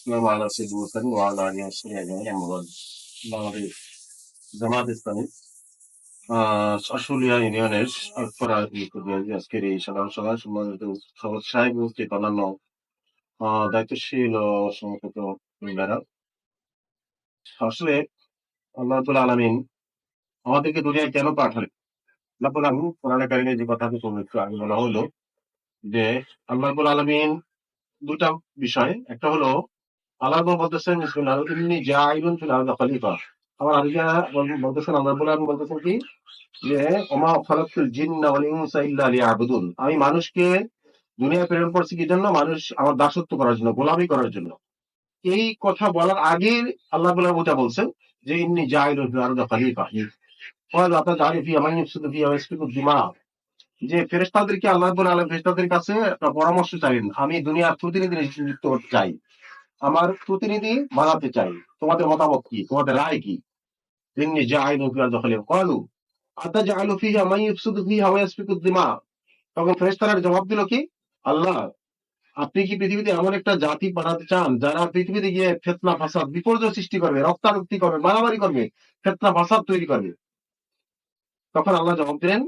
والسلام على سيد المرسلين وعلى آله وصحبه أجمعين أما بعد বাংলাদেশ জামাত ইসলামী আশুলিয়া ইউনিয়নের আলফারা আজকের এই সাধারণ সভায় সম্মানিত সভাপতি সাহেব উপস্থিত অন্যান্য দায়িত্বশীল ও সমর্থিত মহিলারা, আসলে আল্লাহ রাব্বুল আলামিন আমাদেরকে দুনিয়ায় কেন পাঠালেন? আল্লাহ রাব্বুল আলামিন কোরআনে কারিমে যে কথাটি একটু আগে বলা হলো যে আল্লাহ রাব্বুল আলামিন দুটা বিষয়, একটা হলো আল্লাহ বলতেছেন ইন্নী জাইলুন ফিল আরদি খলিফা। আমার আলিয়া বলতেছেন আল্লাহ রাব্বুল আলামিন বলতেছেন কি যে ওমা খালাকতুল জিন্না ওয়াল ইনসা ইল্লা লিয়াবুদুন। আমি মানুষকে দুনিয়ায় প্রেরণ করছি কি জন্য? মানুষ আমার দাসত্ব করার জন্য, গোলামি করার জন্য। এই কথা বলার আগে আল্লাহ রাব্বুল আলামিন ওটা বলছেন যে ইন্নী জাইলুন ফিল আরদি খলিফা। ওয়া আতাজালু ফিহা মান ইফসিদু ফিহা ওয়া ইয়াসফিকু দিমা। যে ফেরেশতাদেরকে আল্লাহ রাব্বুল আলামিন ফেরেশতাদের কাছে একটা পরামর্শ চাইলেন, আমি দুনিয়ার প্রতিনিধি নিযুক্ত করতে চাই, আমার প্রতিনিধি বানাতে চাই, তোমাদের মতামত কি, তোমাদের রায় কি? ইন্নী জাইলুন ফিল আরদি খলিফা ক্বালু আতাজআলু ফিহা মান ইফসিদু ফিহা ওয়া ইয়াসফিকু দিমা। তখন ফেরেশতারা জবাব দিল কি, আল্লাহ আপনি কি পৃথিবীতে এমন একটা জাতি পাঠাতে চান যারা পৃথিবীতে গিয়ে ফিতনা ফাসাদ বিপর্যয় সৃষ্টি করবে, রক্তারক্তি করবে, মারামারি করবে, ফিতনা ফাসাদ তৈরি করবে? তখন আল্লাহ জবাব দিলেন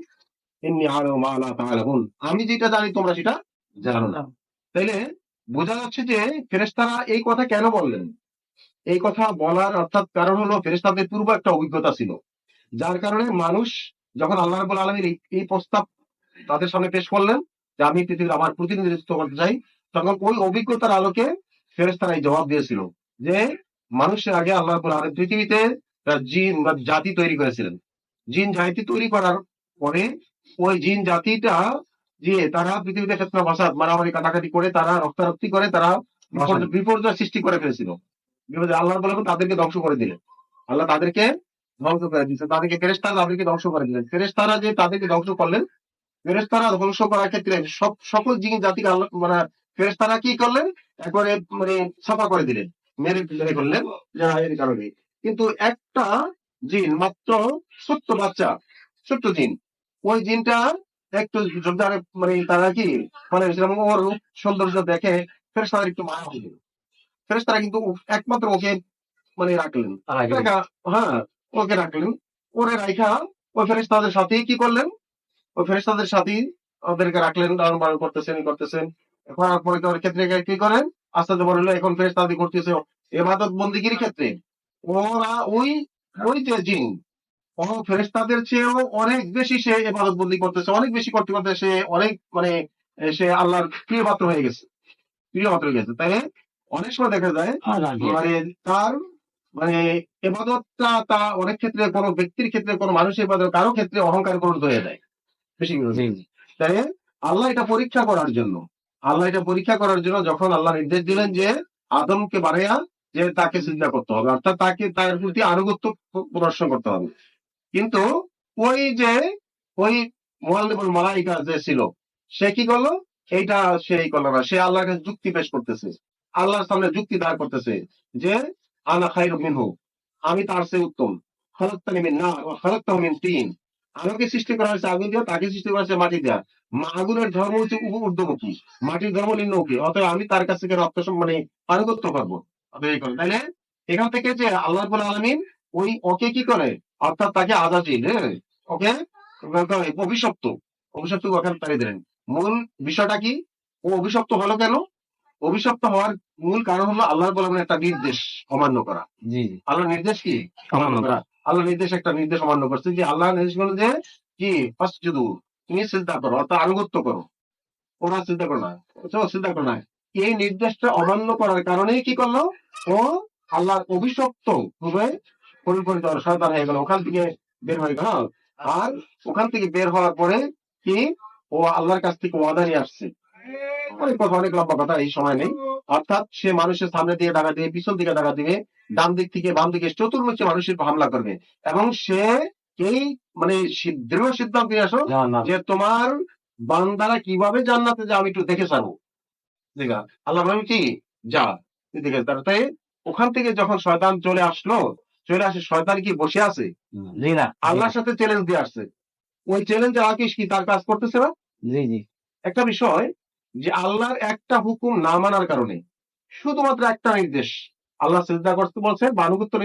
ইন্নী আ'লামু মা লা তা'লামুন। আমি যেটা জানি তোমরা সেটা জানো না। তাইলে বোঝা যাচ্ছে যে ফেরেশতারা এই কথা কেন বললেন? এই কথা বলার অর্থাৎ কারণ হলো ফেরেশতাদের পূর্ব একটা অভিজ্ঞতা ছিল, যার কারণে মানুষ যখন আল্লাহ রাব্বুল আলামিন এই প্রস্তাব তাদের সামনে পেশ করলেন যে আমি পৃথিবীর আমার প্রতিনিধিত্ব করতে চাই, তখন ওই অভিজ্ঞতার আলোকে ফেরেশতারা এই জবাব দিয়েছিল যে মানুষের আগে আল্লাহ রাব্বুল আলামিন পৃথিবীতে তার জিন বা জাতি তৈরি করেছিলেন। জিন জাতি তৈরি করার পরে ওই জিন জাতিটা যে তারা পৃথিবীতে ফিতনা ফাসাদ মারামারি কাটাকাটি করে, তারা রক্তারক্তি করে, তারা বিপর্যয় সৃষ্টি করে ফেলেছিল। আল্লাহ রাব্বুল আলামিন তাদেরকে ধ্বংস করে দিলেন। আল্লাহ তাদেরকে ধ্বংস করে দিয়েছে, তাদেরকে ফেরেশতারা তাদেরকে ধ্বংস করে দিলেন। ফেরেশতারা যে তাদেরকে ধ্বংস করলেন, ফেরেশতারা ধ্বংস করার ক্ষেত্রে সকল জিন জাতিকে আল্লাহ মানে ফেরেশতারা কি করলেন, একবারে মানে সাফা করে দিলেন, মেরে মেরে করলেন এর কারণে। কিন্তু একটা জিন মাত্র ছোট্ট বাচ্চা, ছোট্ট জিন, ওই জিনটা একটু মানে তারা কি মানে ওর রূপ সৌন্দর্য দেখে ফেরেশতাদের একটু মায়া হয়ে গেল। ফেরেশতারা কিন্তু একমাত্র ওকে মানে রাখলেন, হ্যাঁ ওকে রাখলেন। ওরে রাইখা ওই ফেরেশতাদের সাথেই কি করলেন, ওই ফেরেশতাদের সাথেই ওদেরকে রাখলেন, লালন পালন করতেছেন করতেছেন। করার পরে ওর ক্ষেত্রে কি করেন, আস্তে আস্তে বড় হলো, এখন ফেরেশতাদি করতেছে ইবাদত বন্দেগীর ক্ষেত্রে ওরা ওই ওই যে জিন ও ফেরেশতাদের চেয়েও অনেক বেশি সে ইবাদত বন্দি করতেছে, অনেক বেশি করতে করতে সে অনেক মানে সে আল্লাহর প্রিয় পাত্র হয়ে গেছে, প্রিয় পাত্র হয়ে গেছে। তাই অনেক সময় দেখা যায় মানে তার মানে ইবাদতটা তা অনেক ক্ষেত্রে কোনো ব্যক্তির ক্ষেত্রে, কোনো মানুষের ইবাদত কারো ক্ষেত্রে অহংকার পরিণত হয়ে যায় বেশি করে। তাই আল্লাহ এটা পরীক্ষা করার জন্য, আল্লাহ এটা পরীক্ষা করার জন্য যখন আল্লাহ নির্দেশ দিলেন যে আদমকে বানাইয়া যে তাকে সিজদা করতে হবে, অর্থাৎ তাকে তার প্রতি আনুগত্য প্রদর্শন করতে হবে। কিন্তু ওই যে ওই মুআল্লিমুল মালাইকা যে ছিল, সে কি করলো, এইটা সেই করলো না। সে আল্লাহর কাছে যুক্তি পেশ করতেছে, আল্লাহর সামনে যুক্তি দাঁড় করতেছে যে আনা খায়রুম মিনহু, আমি তার চেয়ে উত্তম। খালাকতানি মিন নার ওয়া খালাকতাহু মিন তিন। আমাকে সৃষ্টি করা হয়েছে আগুন দিয়ে, তাকে সৃষ্টি করা হয়েছে মাটি দেওয়া। আগুনের ধর্ম হচ্ছে ঊর্ধ্বমুখী, মাটির ধর্ম নিম্নমুখী, অতএব আমি তার কাছ থেকে রক্ত মানে আনুগত্য করবো। অতএব এই করে তাইলে এখান থেকে যে আল্লাহ রাব্বুল আলামিন ওই ওকে কি করে, অর্থাৎ তাকে আযাজিল, হ্যাঁ ওকে অভিশপ্ত, অভিশপ্ত ওখানে তাড়িয়ে দিলেন। মূল বিষয়টা কি, ও অভিশপ্ত হলো কেন? অভিশপ্ত হওয়ার মূল কারণ হলো আল্লাহ রাব্বুল আলামিনের একটা নির্দেশ অমান্য করা। জি আল্লাহর নির্দেশ কি অমান্য করা। আল্লাহর নির্দেশ একটা নির্দেশ অমান্য করছে, যে আল্লাহ নির্দেশ করলো যে কি ফাসজুদু, তুমি সিজদা করো, অর্থাৎ আনুগত্য করো। ওরা সিজদা করো না, সিজদা করো না। এই নির্দেশটা অমান্য করার কারণেই কি করলো, ও আল্লাহর অভিশপ্ত রূপে পরিণত হলো, শয়তান হয়ে গেল, ওখান থেকে বের হয়ে গেল। আর ওখান থেকে বের হওয়ার পরে কি, ও আল্লাহর কাছ থেকে ওয়াদা নিয়ে আসছে। অনেক কথা, অনেক লম্বা কথা, এই সময় নেই। অর্থাৎ সে মানুষের সামনে দিয়ে ডাকা দিবে, পিছন দিকে ডাকা দিবে, ডান দিক থেকে বাম দিকে চতুর্মুখী মানুষের হামলা করবে। এবং সে এই মানে দৃঢ় সিদ্ধান্ত নিয়ে আসো যে তোমার বান্দারা কিভাবে জান্নাতে যা আমি একটু দেখে ছাড়বো। ঠিক আছে, আল্লাহ বলেন কি যা দেখে। তাই ওখান থেকে যখন শয়তান চলে আসলো, চলে আসে, শয়তান কি বসে আছে? না, আল্লাহর সাথে চ্যালেঞ্জ দিয়ে আসছে। ওই চ্যালেঞ্জে আকিস কি তার কাজ করতেছে না? জি জি। একটা বিষয় যে আল্লাহর একটা হুকুম না মানার কারণে শুধুমাত্র একটা নির্দেশ, আল্লাহ সিজদা করতে বলছেন বা আনুগত্য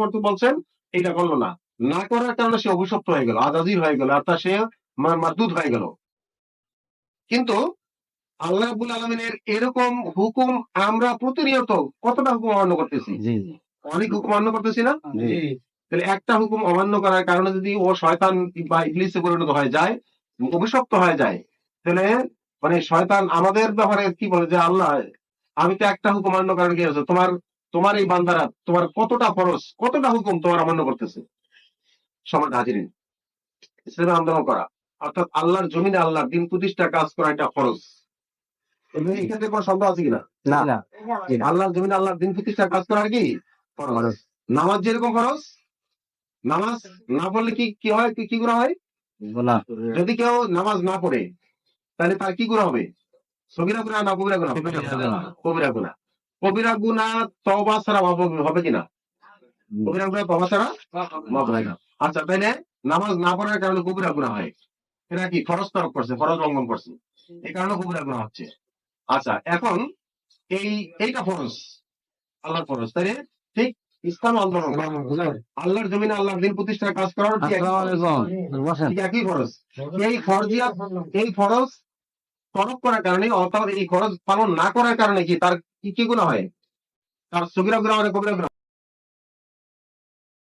করতে বলছেন, এটা করলো না, না করার কারণে সে অভিশপ্ত হয়ে গেল, আজাজির হয়ে গেল, অর্থাৎ সে মারদুদ হয়ে গেল। কিন্তু আল্লাহ রাব্বুল আলামিনের এরকম হুকুম আমরা প্রতিনিয়ত কতটা হুকুম অমান্য করতেছি? জি জি অনেক হুকুম অমান্য করতেছি না? জি তাহলে একটা হুকুম অমান্য করার কারণে যদি ও শয়তান বা ইবলিসে পরিণত হয়ে যায়, অভিশপ্ত হয়ে যায়, তাহলে মানে শয়তান আমাদের ব্যাপারে কি বলে যে আল্লাহ, আমি তো একটা হুকুম অমান্য করার কি আছে, তোমার তোমার এই বান্দারা তোমার কতটা ফরজ, কতটা হুকুম তোমার অমান্য করতেছে। সমাজ হাজিরিন, ইসলামে আন্দোলন করা অর্থাৎ আল্লাহর জমিনে আল্লাহর দিন প্রতিষ্ঠা কাজ করা এটা ফরজ। এই ক্ষেত্রে কোনো সন্দেহ আছে কিনা? না না আল্লাহর জমিনে আল্লাহর দিন প্রতিষ্ঠার কাজ করা কি ফরজ। নামাজ যেরকম ফরজ, নামাজ না পড়লে কি কি হয়, কি গুনাহ হয়? না যদি কেউ নামাজ না পড়ে তাহলে তার কি গুনাহ হবে? সগীরা গুনাহ না কবিরা গুনাহ? কবিরা গুনাহ। কবিরা গুনাহ তওবা ছাড়া মাফ হবে কিনা? কবিরা গুনাহ তওবা ছাড়া মাফ হয় না। আচ্ছা, তাইলে নামাজ না পড়ার কারণে কবিরা গুনাহ হয়, এটা কি ফরজ তরক করছে, ফরজ লঙ্ঘন করছে, এই কারণে কবিরা গুনাহ হচ্ছে। আচ্ছা, এখন এইটা ফরজ, আল্লাহর ফরজ, তাই না? ঠিক ইসলাম আন্দোলন করা, আল্লাহর জমিনে আল্লাহর দিন প্রতিষ্ঠার কাজ করার ঠিক একই ফরজ। ঠিক একই ফরজ। এই ফরজ তরক করার কারণে, অর্থাৎ এই ফরজ পালন না করার কারণে কি তার কি কি গুনাহ হয়? তার সগীরা গুনাহ মানে কবিরা গুনাহ।